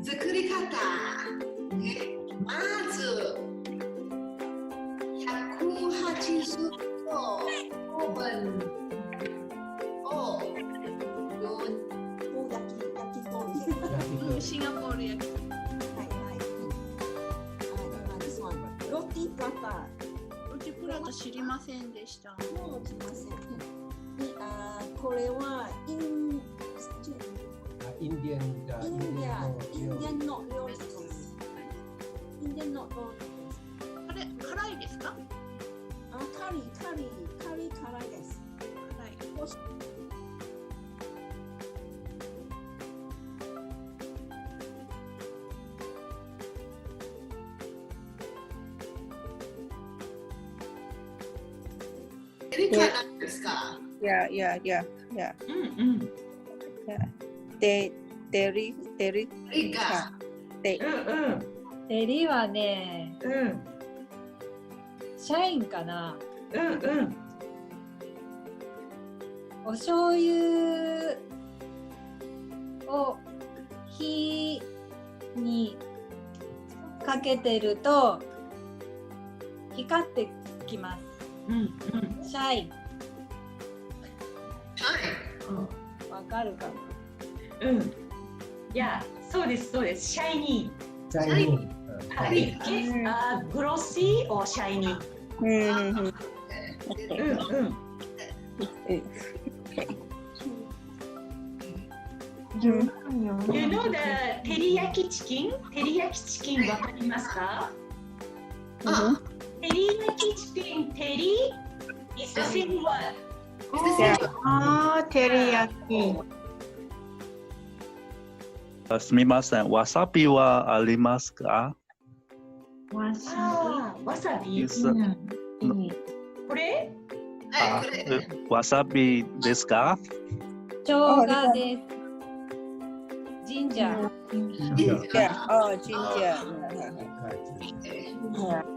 作り方、まず180度オーブンをシンガポール焼き。ロティプラタ。ロティプラタ知りませんでした。もう知りません。これはインディアンの料理です。インディアンの料理です。あれ、辛いですか？カリ辛いです。はい。デリカなんですか？Yeah. デリカ。デリはね、社員かな。お醤油を火にかけてると光ってきます。シャイ。わかるかな。いや、そうです。シャイニー。グロッシーorシャイニー。You know the 照り焼きチキン？照り焼きチキンわかりますか？照り焼きチキン、照り is the same word。照り焼き。すみません、わさびはありますか？わさび？これ？わさびですか？生姜です。ジンジャー。ジンジャー。